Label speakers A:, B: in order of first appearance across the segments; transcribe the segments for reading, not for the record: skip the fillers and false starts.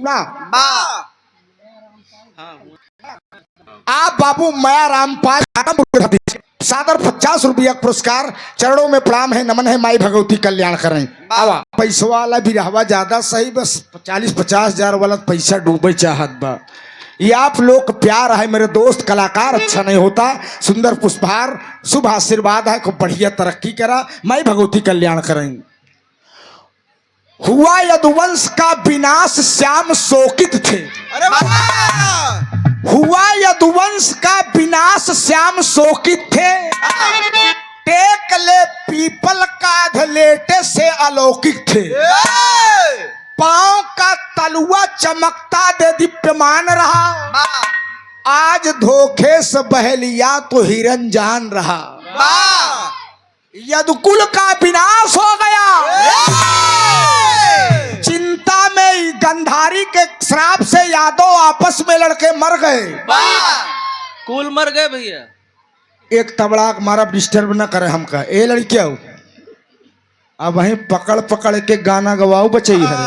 A: ना आप बाबू माया रामपाल सादर 50 रुपया पुरस्कार चरणों में प्रणाम है, नमन है, माई भगवती कल्याण करें। पैसा वाला भी रहवा ज्यादा सही, बस 40-50 हजार वाला पैसा डूबे चाहत बा। ये आप लोग प्यार है मेरे दोस्त कलाकार, अच्छा नहीं होता। सुंदर पुष्पहार शुभ आशीर्वाद है, खूब बढ़िया तरक्की करा, माई भगवती कल्याण करें। हुआ यदुवंश का विनाश श्याम शोकित थे।
B: अरे
A: हुआ यदुवंश का विनाश श्याम शोकित थे। टेक ले पीपल का अधलेटे से अलौकिक थे। पांव का तलुआ चमकता दे दीप्यमान रहा। आज धोखे से बहलिया तो हिरन जान रहा। यदुकुल का विनाश हो गया। चिंता में गंधारी के श्राप से यादव आपस में लड़के मर गए।
B: कुल मर गए भैया।
A: एक तबड़ा हमारा डिस्टर्ब न करे हमका। ए लड़किया अब वहीं पकड़ पकड़ के गाना गवाओ बचई है।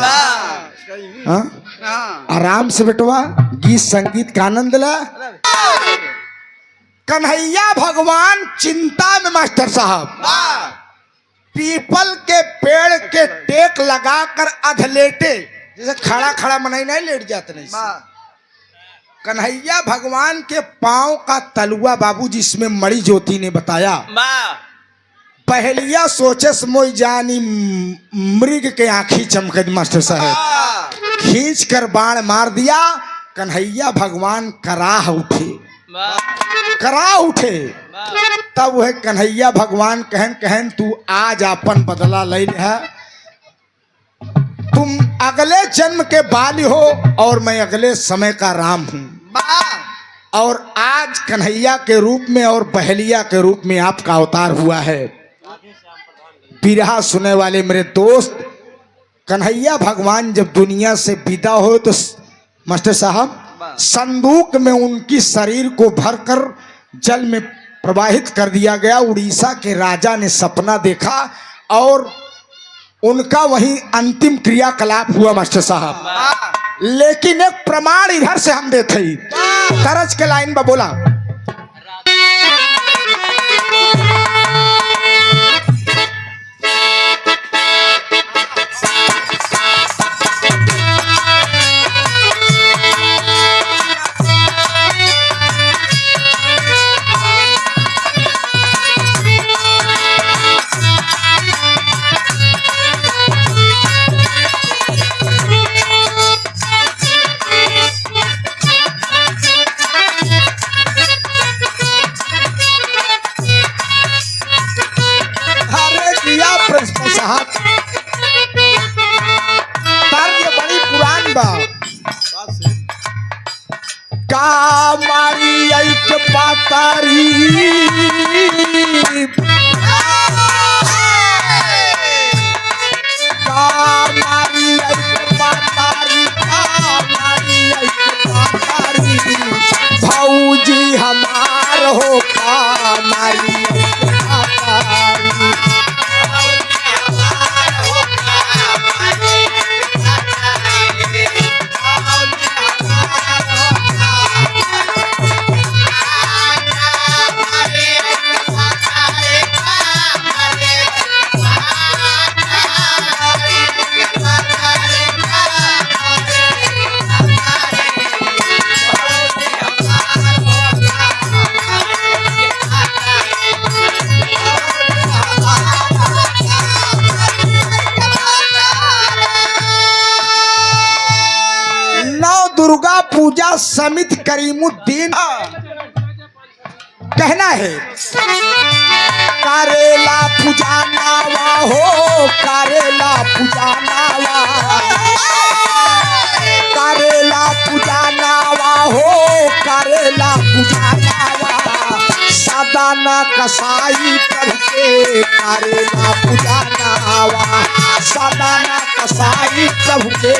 A: आराम से बेटवा, गीत संगीत का आनंद ला। कन्हैया भगवान चिंता में मास्टर साहब पीपल के पेड़ के टेक लगाकर अधलेटे, जैसे खड़ा खड़ा मनाई नहीं लेट जाते नहीं। कन्हैया भगवान के पांव का तलुआ बाबू जिसमें मणि ज्योति ने बताया। पहलिया सोचे समोई जानी मृग के आंखी चमके मास्टर साहब खींच कर बाण मार दिया। कन्हैया भगवान कराह उठे, करा उठे। तब वह कन्हैया भगवान कहन कहन तू आज अपन बदला ले है। तुम अगले जन्म के बाली हो और मैं अगले समय का राम हूं। और आज कन्हैया के रूप में और बहलिया के रूप में आपका अवतार हुआ है। बिरहा सुने वाले मेरे दोस्त, कन्हैया भगवान जब दुनिया से विदा हो तो मास्टर साहब संदूक में उनकी शरीर को भरकर जल में प्रवाहित कर दिया गया। उड़ीसा के राजा ने सपना देखा और उनका वहीं अंतिम क्रियाकलाप हुआ मास्टर साहब। लेकिन एक प्रमाण इधर से हम देते ही तरज के लाइन में बोला। का मारी एक पातारी भौजी हमार हो का मारी दुर्गा पूजा समिति करीमुद्दीन कहना है। करेला पूजा नावा हो, करेला पूजा नावा, करेला पूजा नावा हो, करेला पूजा नावा। सदाना कसाई करके करेला पूजा नावा, सदाना कसाई प्रभु के।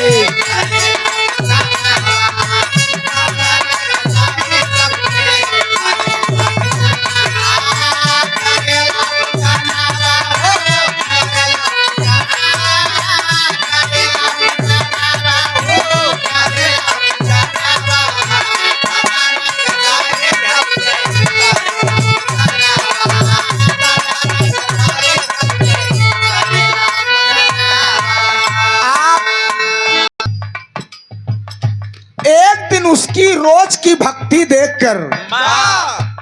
A: एक दिन उसकी रोज की भक्ति देखकर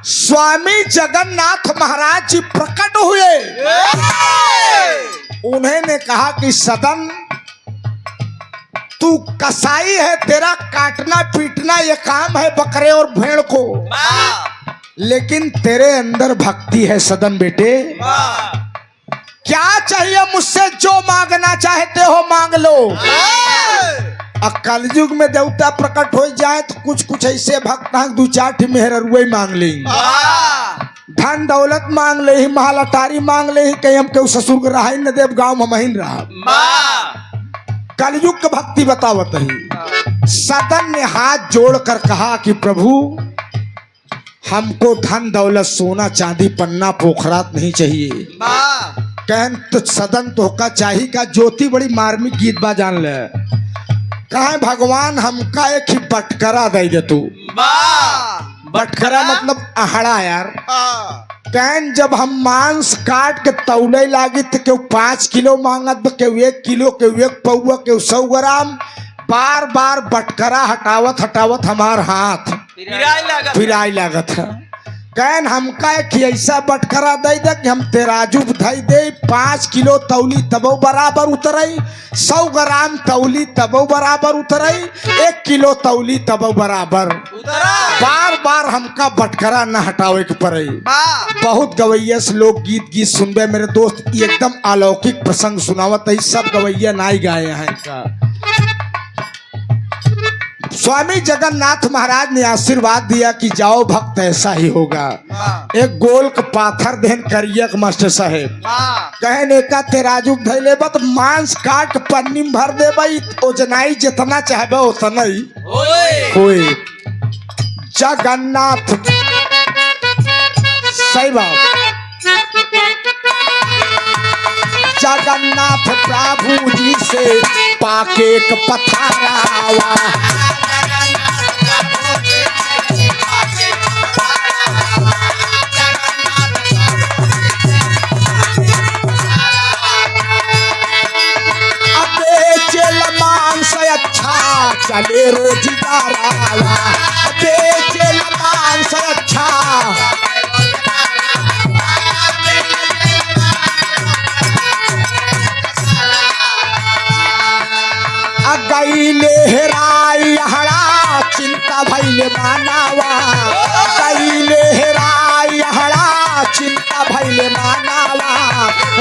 A: स्वामी जगन्नाथ महाराज जी प्रकट हुए। उन्होंने कहा कि सदन, तू कसाई है, तेरा काटना पीटना ये काम है बकरे और भेड़ को, लेकिन तेरे अंदर भक्ति है सदन बेटे। क्या चाहिए मुझसे? जो मांगना चाहते हो मांग लो। कलयुग में देवता प्रकट हो जाए तो कुछ कुछ ऐसे भक्त हैं, दो चार ठी मेहरुए मांग ले, धन दौलत मांग ले, महल अटारी मांग ले, कहीं हम केहू ससुर के रहा न देव, गाँव में महीन रहा। कलयुग की भक्ति बतावत ही। सदन ने हाथ जोड़कर कहा कि प्रभु, हमको धन दौलत सोना चांदी पन्ना पोखरात नहीं चाहिए। कहन तो सदन तो का चाहिए का? ज्योति बड़ी मार्मिक गीत बा जान ले। कहा भगवान हमका एक ही बटकरा दे दे तू। बटकरा मतलब आहड़ा यार। कहन जब हम मांस काट के तौले लागी तो केहू 5 किलो मांगत, केहू 1 किलो, केहू 1 पौवा, केहू 100 ग्राम। बार बार बटकरा हटावत हटावत हमार हाथ फिराई लागत है। कहन हमका एक ऐसा बटकरा दे दे कि हम तेराजू धई दे, 5 किलो तौली तबो बराबर उतरई, 100 ग्राम तौली तबो बराबर उतरई, 1 किलो तौली तबो बराबर। बार बार हमका बटकरा न हटावे के पड़े। बहुत गवैया से लोग गीत सुनबे मेरे दोस्त, एकदम अलौकिक प्रसंग सुनावत है, सब गवैया नाई गाए हैं का। स्वामी जगन्नाथ महाराज ने आशीर्वाद दिया कि जाओ भक्त ऐसा ही होगा। एक गोल का पाथर देन करिया के मास्टर साहेब कहने का तेराजू धैले बत मांस काट पन्नी में भर दे भाई, ओजनाई जितना चाहबे उतना ही होए। जगन्नाथ सही बात। जगन्नाथ प्रभु जी से पाके एक पथरावा, अच्छा चले रोजगार, बेचेल मांस अच्छा। गईले हेराई हड़ा चिंता भैले मानावा, गईले हेराई हड़ा चिंता भैले मानावा,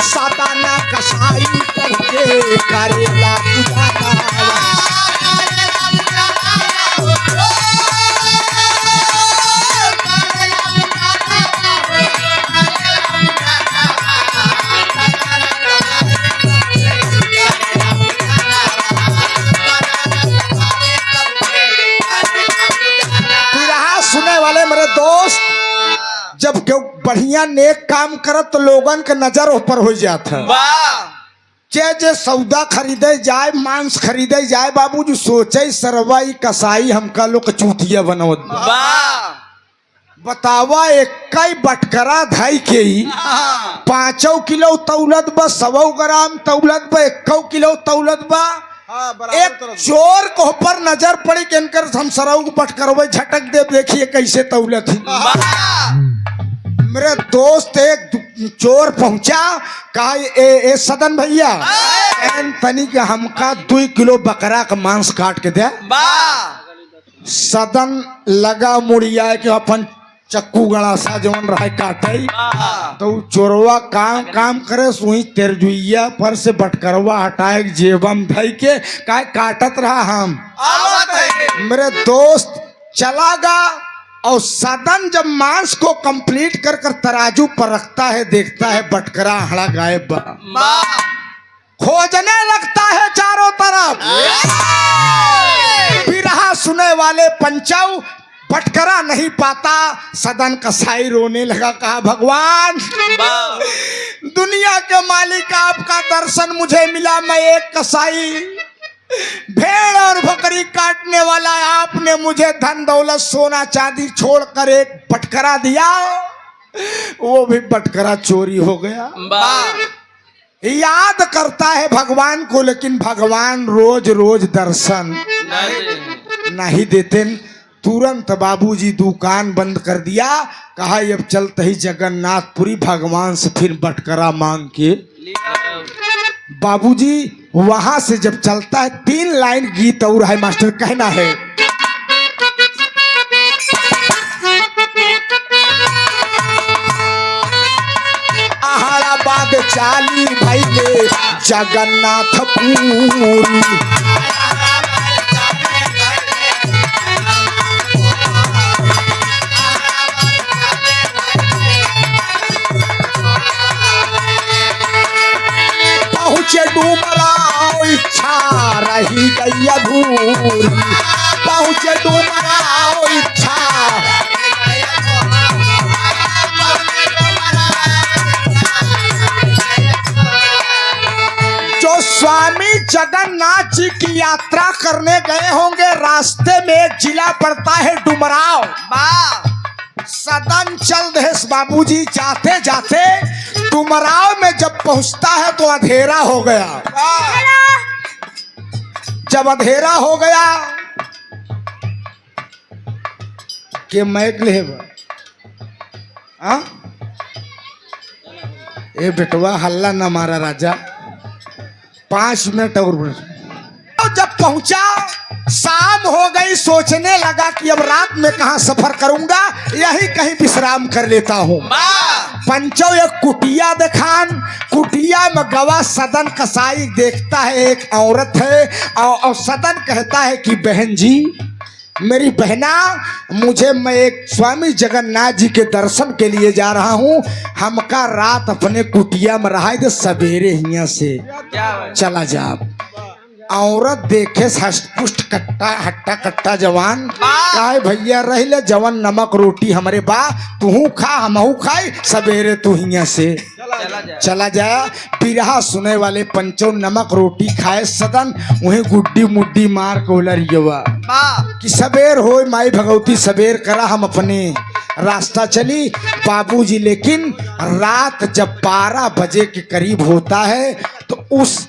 A: सताना कसाई करके करेला पुजाना। मेरे दोस्त, जब क्यों बढ़िया नेक काम करत तो लोगन के नजर ऊपर हो जाता। जे सौदा खरीदे जाए, मांस खरीदे जाए, बाबू जो सोचे सरवाई कसाई हमका लोग चूतिया बनवत। बतावा एक बटकरा धाई के ही 5 किलो तौलत बा, 100 ग्राम तौलत बा, 1 किलो तौलत बा। एक चोर को ऊपर नजर पड़ी कि इनकर हम सराऊ को बटकरवे झटक दे, देखिए कैसे तौलत है। मेरे दोस्त एक चोर पहुंचा, कहा ए सदन भैया तनी के हमका 2 किलो बकरा का मांस काट के दे। सदन लगा मुड़िया के अपन चक्कू गणा सा जवन रहा काटे, तो चोरवा काम करे सुई तेरजुइया पर से बटकरवा हटाए जेबम धई के काटत रहा। हम मेरे दोस्त चला गा और सदन जब मांस को कंप्लीट कर कर तराजू पर रखता है, देखता है बटकरा हड़ा गायब बा। खोजने लगता है चारों तरफ, बिरहा सुने वाले पंचाऊ बटकरा नहीं पाता। सदन कसाई रोने लगा, कहा भगवान दुनिया के मालिक आपका दर्शन मुझे मिला, मैं एक कसाई भेड़ और बकरी काटने वाला, आपने मुझे धन दौलत सोना चांदी छोड़कर एक बटकरा दिया, वो भी बटकरा चोरी हो गया। याद करता है भगवान को, लेकिन भगवान रोज रोज दर्शन नहीं देते। तुरंत बाबूजी दुकान बंद कर दिया। कहा अब चलते ही जगन्नाथपुरी भगवान से फिर बटकरा मांग के। बाबूजी वहां से जब चलता है 3 लाइन गीत और है मास्टर, कहना है अहाराबाद चाली भैले जगन्नाथपुरी। पहुँचे डुमराव इच्छा रही गई अधूरी। पहुँचे डुमराव इच्छा जो स्वामी जगन्नाथ जी की यात्रा करने गए होंगे, रास्ते में एक जिला पड़ता है डुमराव। सदन चल रहे बाबूजी जाते जाते डुमराव में जब पहुंचता है तो अंधेरा हो गया। जब अंधेरा हो गया कि मैक ले ए बेटवा हल्ला न मारा राजा, 5 मिनट और। जब पहुंचा शाम हो गई, सोचने लगा कि अब रात में कहां सफर करूंगा, यही कहीं विश्राम कर लेता हूं। पंचो एक कुटिया दिखान, कुटिया में गवा सदन कसाई देखता है एक औरत है और सदन कहता है कि बहन जी मेरी बहना, मुझे मैं एक स्वामी जगन्नाथ जी के दर्शन के लिए जा रहा हूँ, हमका रात अपने कुटिया में रहा दे, सवेरे हिया से चला जा। औरत देखे हष्टपुष्ट कट्टा हट्टा कट्टा जवान, काहे भैया रही ले जवान, नमक रोटी हमारे बा, तू खा हमहू खाई, सवेरे तू हिया से चला जाया। पिरहा सुने वाले पंचो नमक रोटी खाए सदन, वही गुड्डी मुड्डी मार को लरियवा कि सबेर हो माई भगवती सबेर करा, हम अपने रास्ता चली। बाबूजी लेकिन रात जब 12 बजे के करीब होता है तो उस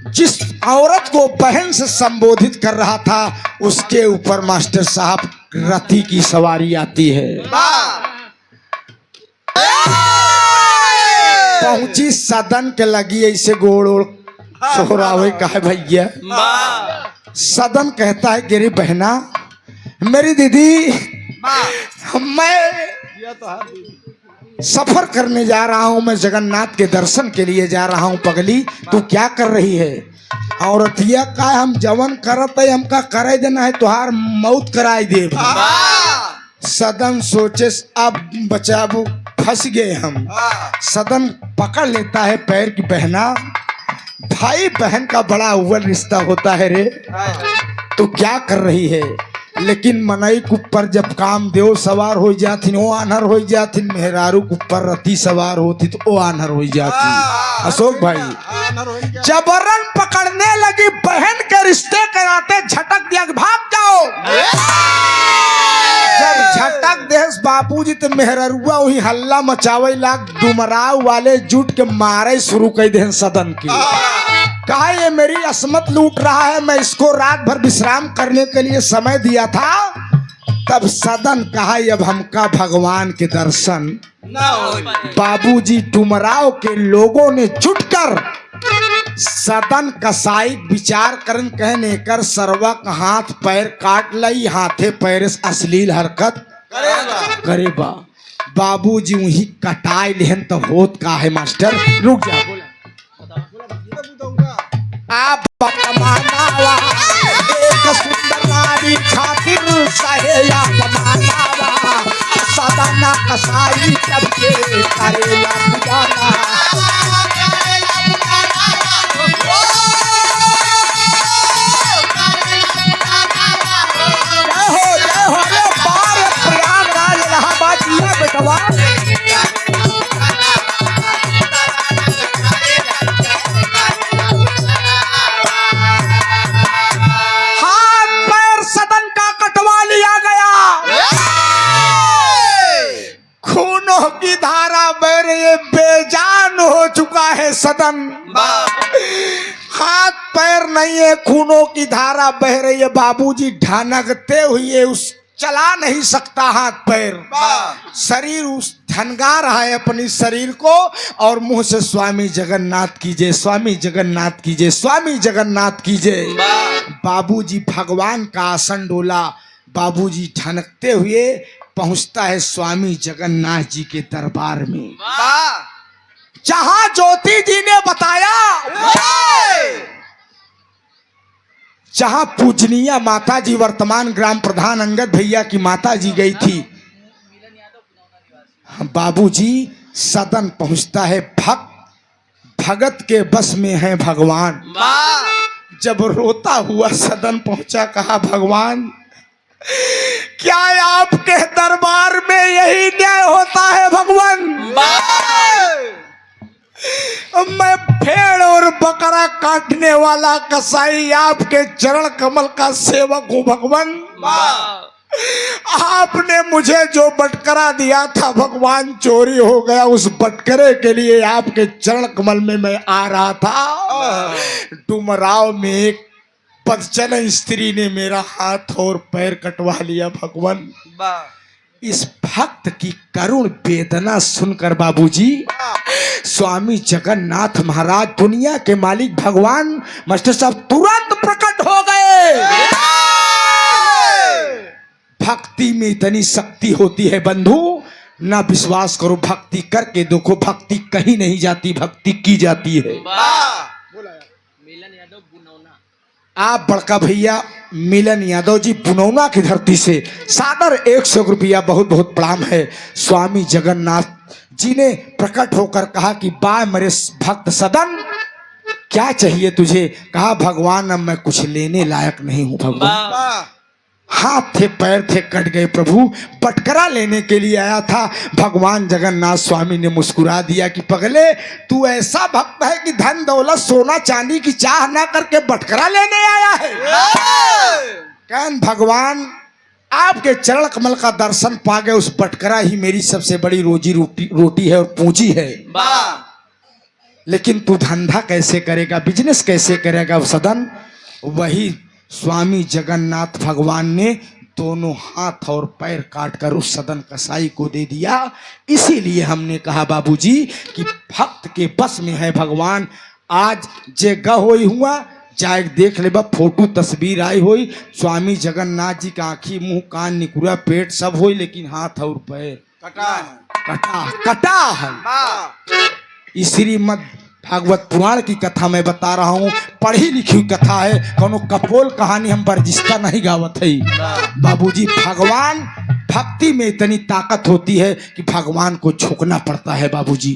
A: जिस औरत को बहन से संबोधित कर रहा था उसके ऊपर मास्टर साहब रथी की सवारी आती है। पहुंची सदन के लगी ऐसे गोड़ ओड़ सोहरावे का है भैया। सदन कहता है गिरी बहना मेरी दीदी, मैं सफर करने जा रहा हूं, मैं जगन्नाथ के दर्शन के लिए जा रहा हूं। पगली तू क्या कर रही है? औरतिया का हम जवन करत है, हमका करे देना है, तुहार मौत कराई दे। सदन सोचे अब बचाबू फंस गए हम। सदन पकड़ लेता है पैर की बहना, भाई बहन का बड़ा अव्वल रिश्ता होता है रे, तू क्या कर रही है? लेकिन मनई के ऊपर जब काम देव सवार हो जाती वो आनहर हो जाती, मेहरारू के ऊपर रती सवार होती तो वो आनहर हो जाती। अशोक भाई जबरन पकड़ने लगी, बहन के रिश्ते कराते झटक दिया भाग जाओ। जब झटक देश बाबूजी तो मेहरारुआ वही हल्ला मचावे लाग, डुमराव वाले जुट के मारे शुरू कर दे सदन की। कहा ये मेरी असमत लूट रहा है, मैं इसको रात भर विश्राम करने के लिए समय दिया था। तब सदन कहा अब हमका भगवान के दर्शन बाबूजी डुमराव के लोगों ने जुटकर सदन कसाई विचार करन कहने कर सरवा का हाथ पैर काट लई, हाथे पैर से अश्लील हरकत करे बा। बाबूजी वही कटाई लेहन तो होत का है मास्टर। रुक जा आप पमानावा एक सुंदर नारी खातिर सहेया पमानावा, सदन कसाई सबके करेला पुजाना। जय हो रे बार प्रयागराज इलाहाबाद जिला बेटवा। की धारा मेरे ये बेजान हो चुका है सदन। हाथ पैर नहीं है, खूनों की धारा बह रही है बाबूजी, ढनकते हुए उस चला नहीं सकता हाथ पैर, शरीर उस धनगा रहा है अपनी शरीर को, और मुंह से स्वामी जगन्नाथ कीजिए, स्वामी जगन्नाथ कीजिए, स्वामी जगन्नाथ कीजिए। बाबूजी भगवान का आसन डोला, बाबूजी ढनकते हुए पहुंचता है स्वामी जगन्नाथ जी के दरबार में, जहां ज्योति जी ने बताया, जहां पूजनीय माता जी वर्तमान ग्राम प्रधान अंगद भैया की माता जी गई थी। बाबूजी सदन पहुंचता है, भगत के बस में है भगवान। जब रोता हुआ सदन पहुंचा, कहा भगवान क्या आपके दरबार में यही न्याय होता है भगवान? मैं भेड़ और बकरा काटने वाला कसाई आपके चरण कमल का सेवक हूं भगवान। आपने मुझे जो बटकरा दिया था भगवान, चोरी हो गया, उस बटकरे के लिए आपके चरण कमल में मैं आ रहा था। डुमराव में एक बदचलन स्त्री ने मेरा हाथ और पैर कटवा लिया भगवान। इस भक्त की करुण वेदना सुनकर बाबूजी स्वामी जगन्नाथ महाराज, दुनिया के मालिक भगवान मास्टर साहब तुरंत प्रकट हो गए। भक्ति में इतनी शक्ति होती है बंधु, ना विश्वास करो, भक्ति करके देखो, भक्ति कहीं नहीं जाती, भक्ति की जाती है। आप बड़का भैया मिलन यादव जी पुनौना की धरती से सादर 100 रुपया बहुत बहुत प्रणाम है। स्वामी जगन्नाथ जी ने प्रकट होकर कहा कि बा मेरे भक्त सदन, क्या चाहिए तुझे? कहा भगवान अब मैं कुछ लेने लायक नहीं हूं भगवान। हाथ थे पैर थे कट गए प्रभु, बटकरा लेने के लिए आया था। भगवान जगन्नाथ स्वामी ने मुस्कुरा दिया कि पगले तू ऐसा भक्त है कि धन दौलत सोना चांदी की चाह ना करके बटकरा लेने आया है। कहन भगवान आपके चरण कमल का दर्शन पा गए, उस बटकरा ही मेरी सबसे बड़ी रोजी रोटी है और पूंजी है। लेकिन तू धंधा कैसे करेगा, बिजनेस कैसे करेगा सदन? वही स्वामी जगन्नाथ भगवान ने दोनों हाथ और पैर काटकर उस सदन कसाई को दे दिया। इसीलिए हमने कहा बाबूजी कि भक्त के बस में है भगवान। आज जे गई हुआ जाए देख ले, फोटो तस्वीर आई हुई, स्वामी जगन्नाथ जी का आंखी मुंह कान निकुरा पेट सब हुई, लेकिन हाथ और पैर कटा है। श्रीमद् भागवत पुराण की कथा मैं बता रहा हूँ, पढ़ी लिखी हुई कथा है, कोनो कपोल कहानी हम बर्जिस्ता नहीं गावत है बाबूजी। भगवान भक्ति में इतनी ताकत होती है कि भगवान को झुकना पड़ता है बाबूजी,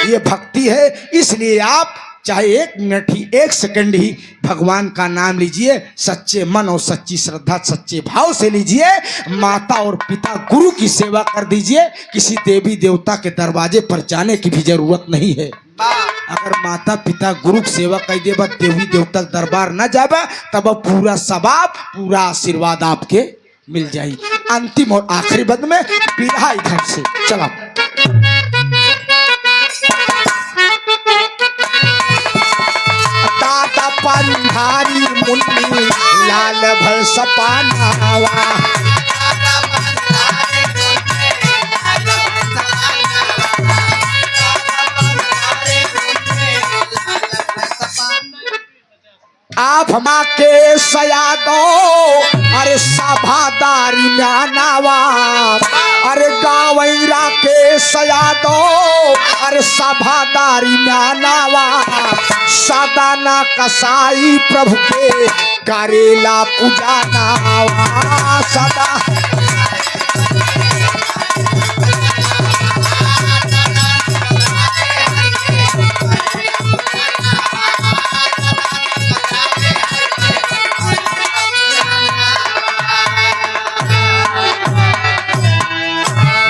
A: ये भक्ति है। इसलिए आप चाहे 1 मिनट ही 1 सेकंड ही भगवान का नाम लीजिए, सच्चे मन और सच्ची श्रद्धा सच्चे भाव से लीजिए। माता और पिता गुरु की सेवा कर दीजिए, किसी देवी देवता के दरवाजे पर जाने की भी जरूरत नहीं है। अगर माता पिता गुरु की सेवा कर दे, देवी देवता दरबार न जाबे, तब पूरा सवाब पूरा आशीर्वाद आपके मिल जाए। अंतिम और आखिरी बद में पीढ़ा इधर से चला। दादा पंधारी मुन्नी लाल भर सपानावा, आप हमा के सया दो, अरे सभादारी म्यानावा, अरे गावैरा के सया दो, अरे सभादारी म्यानावा, सदाना कसाई प्रभु के करेला पूजानावा सदा।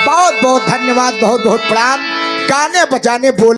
A: बहुत बहुत धन्यवाद, बहुत बहुत प्रणाम। गाने बजाने बोल